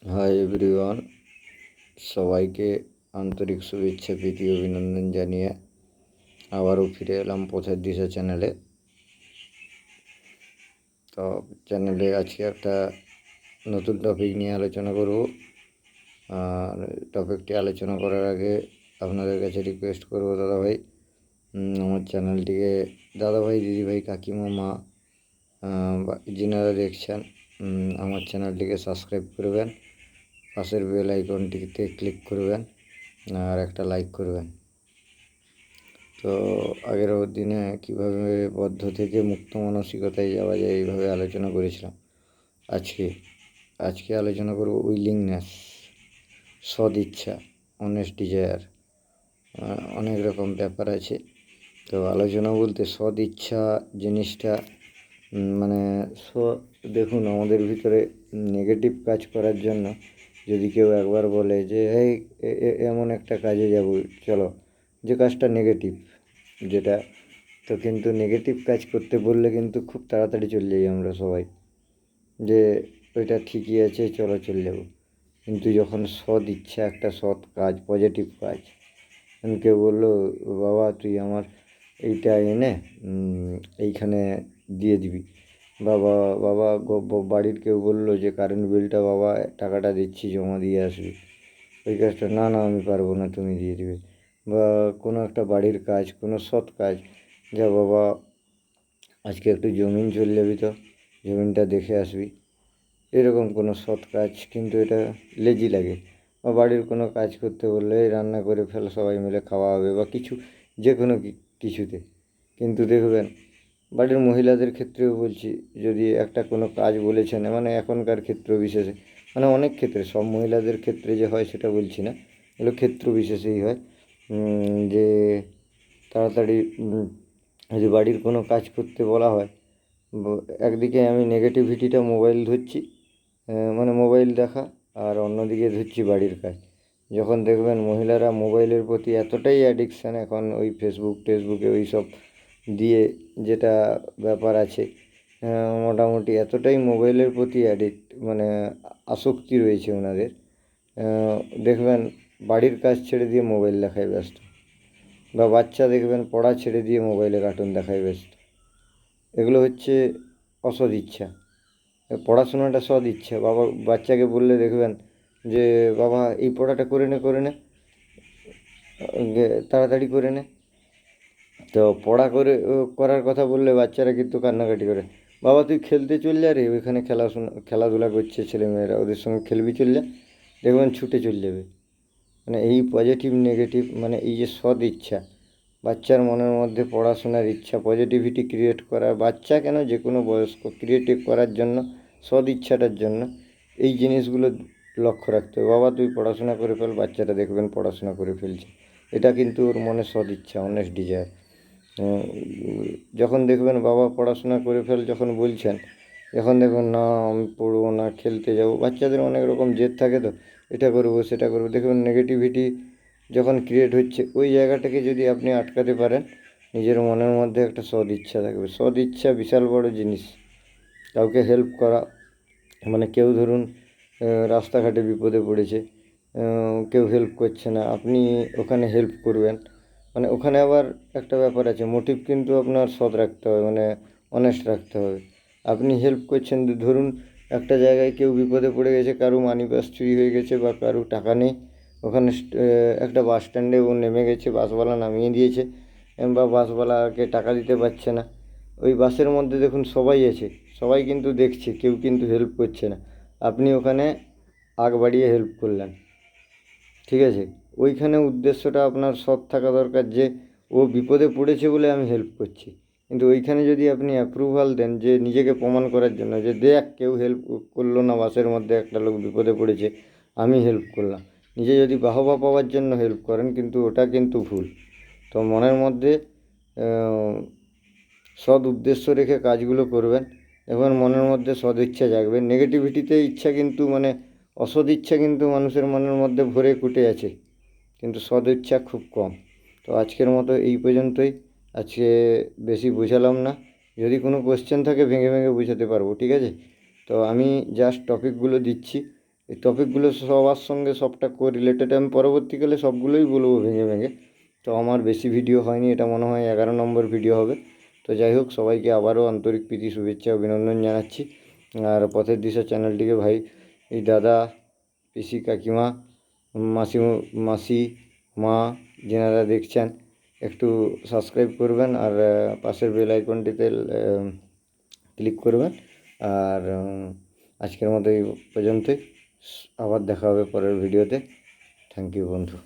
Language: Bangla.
হাই এভরিওয়ান, সবাইকে আন্তরিক শুভেচ্ছা প্রীতি অভিনন্দন জানিয়ে আবারও ফিরে এলাম পথের দিশা চ্যানেলে। তো চ্যানেলে আজকে একটা নতুন টপিক নিয়ে আলোচনা করব। আর টপিকটি আলোচনা করার আগে আপনাদের কাছে রিকোয়েস্ট করবো দাদাভাই, আমার চ্যানেলটিকে দাদাভাই, দিদিভাই, কাকিমা, মা যিনারা দেখছেন আমার চ্যানেলটিকে সাবস্ক্রাইব করবেন, পাশের বেল আইকনটিতে ক্লিক করবেন আর একটা লাইক করবেন। তো আগের দিনে কীভাবে বদ্ধ থেকে মুক্ত মানসিকতায় যাওয়া যায় এইভাবে আলোচনা করেছিলাম। আজকে আলোচনা করব উইলিংনেস, সদিচ্ছা, অনেস্ট ডিজায়ার। অনেক রকম ব্যাপার আছে। তো আলোচনা বলতে সদিচ্ছা জিনিসটা মানে দেখুন, আমাদের ভিতরে নেগেটিভ কাজ করার জন্য যদি কেউ একবার বলে যে এই এমন একটা কাজে যাব, চলো, যে কাজটা নেগেটিভ, যেটা তো কিন্তু নেগেটিভ কাজ করতে বললে কিন্তু খুব তাড়াতাড়ি চলে যাই আমরা সবাই, যে ওইটা ঠিকই আছে, চলো চলে যাব। কিন্তু যখন সৎ ইচ্ছা, একটা সৎ কাজ, পজিটিভ কাজ, কেউ বললো বাবা তুই আমার এইটা এনে এইখানে দিয়ে দিবি, বাবা বাবা বাড়ির কেউ বললো যে কারেন্ট বিলটা বাবা টাকাটা দিচ্ছি জমা দিয়ে আসবি, ওই কাজটা না না আমি পারবো না, তুমি দিয়ে দিবে। বা কোনো একটা বাড়ির কাজ, কোনো সৎ কাজ, যা বাবা আজকে একটু জমিন চলে যাবি, তো জমিনটা দেখে আসবি, এরকম কোনো সৎ কাজ। কিন্তু এটা লেজি লাগে। বা বাড়ির কোনো কাজ করতে বললে রান্না করে ফেলো, সবাই মিলে খাওয়া হবে, বা কিছু যে কোনো কিছুতে। কিন্তু দেখবেন বাড়ির মহিলাদের ক্ষেত্রেও বলছি, যদি একটা কোনো কাজ বলেছেন, মানে এখনকার ক্ষেত্র বিশেষে, মানে অনেক ক্ষেত্রে, সব মহিলাদের ক্ষেত্রে যে হয় সেটা বলছি না, এগুলো ক্ষেত্র বিশেষেই হয়। যে তাড়াতাড়ি যদি বাড়ির কোনো কাজ করতে বলা হয়, একদিকে আমি নেগেটিভিটিটা মোবাইল ধরছি, মানে মোবাইল দেখা, আর অন্যদিকে ধরছি বাড়ির কাজ। যখন দেখবেন মহিলারা মোবাইলের প্রতি এতটাই অ্যাডিকশান এখন, ওই টেসবুকে ওই সব দিয়ে যেটা ব্যাপার আছে, মোটামুটি এতটাই মোবাইলের প্রতি মানে আসক্তি রয়েছে ওনাদের, দেখবেন বাড়ির কাজ ছেড়ে দিয়ে মোবাইল দেখায় ব্যস্ত। বা বাচ্চা দেখবেন পড়া ছেড়ে দিয়ে মোবাইলে কার্টুন দেখায় ব্যস্ত। এগুলো হচ্ছে অসৎ ইচ্ছা। পড়াশোনাটা সৎ ইচ্ছা। বাবা বাচ্চাকে বললে দেখবেন যে বাবা এই পড়াটা করে নে, তাড়াতাড়ি করে নে। তো পড়া করার কথা বললে বাচ্চারা কিন্তু কান্নাকাটি করে, বাবা তুই খেলতে চল যা রে, ওইখানে খেলাধুলা করছে ছেলেমেয়েরা, ওদের সঙ্গে খেলবি, চল যা, দেখবেন ছুটে চলে যাবে। মানে এই পজিটিভ নেগেটিভ, মানে এই যে সৎ ইচ্ছা, বাচ্চার মনের মধ্যে পড়াশোনার ইচ্ছা, পজিটিভিটি ক্রিয়েট করা, বাচ্চা কেন যে কোনো বয়স্ক ক্রিয়েটিভ করার জন্য, সৎ ইচ্ছাটার জন্য এই জিনিসগুলো লক্ষ্য রাখতে হবে। বাবা তুই পড়াশোনা করে ফেল, বাচ্চাটা দেখবেন পড়াশোনা করে ফেলছে, এটা কিন্তু ওর মনে সৎ ইচ্ছা, অনেস্ট ডিজায়ার। যখন দেখবেন বাবা পড়াশোনা করে ফেল যখন বলছেন, যখন দেখবেন না আমি পড়বো না, খেলতে যাব, বাচ্চাদের অনেক রকম জেদ থাকে, তো এটা করবো সেটা করবো, দেখবেন নেগেটিভিটি যখন ক্রিয়েট হচ্ছে, ওই জায়গাটাকে যদি আপনি আটকাতে পারেন, নিজের মনের মধ্যে একটা সৎ ইচ্ছা থাকবে। সৎ ইচ্ছা বিশাল বড় জিনিস। কাউকে হেল্প করা, মানে কেউ ধরুন রাস্তাঘাটে বিপদে পড়েছে, কেউ হেল্প করছে না, আপনি ওখানে হেল্প করবেন। মানে ওখানে আবার একটা ব্যাপার আছে, মোটিভ কিন্তু আপনার সৎ রাখতে হবে, মানে অনেস্ট রাখতে হবে। আপনি হেল্প করছেন, ধরুন একটা জায়গায় কেউ বিপদে পড়ে গেছে, কারো মানি পার্স চুরি হয়ে গেছে, বা কারো টাকা নেই, ওখানে একটা বাস স্ট্যান্ডে ও নেমে গেছে, বাসওয়ালা নামিয়ে দিয়েছে, বা বাসওয়ালাকে টাকা দিতে পারছে না, ওই বাসের মধ্যে দেখুন সবাই আছে, সবাই কিন্তু দেখছে, কেউ কিন্তু হেল্প করছে না, আপনি ওখানে আগ বাড়িয়ে হেল্প করলেন, ঠিক আছে? ওইখানে উদ্দেশ্যটা আপনার সৎ থাকা দরকার, যে ও বিপদে পড়েছে বলে আমি হেল্প করছি। কিন্তু ওইখানে যদি আপনি অ্যাপ্রুভাল দেন, যে নিজেকে প্রমাণ করার জন্য, যে দেখ কেউ হেল্প করলো না, বাসের মধ্যে একটা লোক বিপদে পড়েছে, আমি হেল্প করলাম, নিজে যদি বাহবা পাওয়ার জন্য হেল্প করেন, কিন্তু ওটা কিন্তু ভুল। তো মনের মধ্যে সৎ উদ্দেশ্য রেখে কাজগুলো করবেন, এবং মনের মধ্যে সদ ইচ্ছা জাগবে। নেগেটিভিটিতে ইচ্ছা কিন্তু, মানে অসৎ ইচ্ছা কিন্তু মানুষের মনের মধ্যে ভরে কুটে আছে, কিন্তু সদ ইচ্ছা খুব কম। তো আজকের মতো এই পর্যন্তই। আজকে বেশি বোঝালাম না, যদি কোনো কোশ্চেন থাকে ভেঙে ভেঙে বোঝাতে পারবো, ঠিক আছে? তো আমি জাস্ট টপিকগুলো দিচ্ছি, এই টপিকগুলো সবার সঙ্গে সবটা কোরিলেটেড, আমি পরবর্তীকালে সবগুলোই বলবো ভেঙে ভেঙে। তো আমার বেশি ভিডিও হয়নি, এটা মনে হয় 11 নম্বর ভিডিও হবে। তো যাই হোক, সবাইকে আবারও আন্তরিক প্রীতি শুভেচ্ছা অভিনন্দন জানাচ্ছি। আর পথের দিশা চ্যানেলটিকে ভাই এই দাদা, পিসি, কাকিমা, মাসি, মাসি, মা যেনারা দেখছেন একটু সাবস্ক্রাইব করবেন, আর পাশের বেল আইকনটিতে ক্লিক করবেন। আর আজকের মতো এই পর্যন্তই, আবার দেখা হবে পরের ভিডিওতে। থ্যাংক ইউ বন্ধু।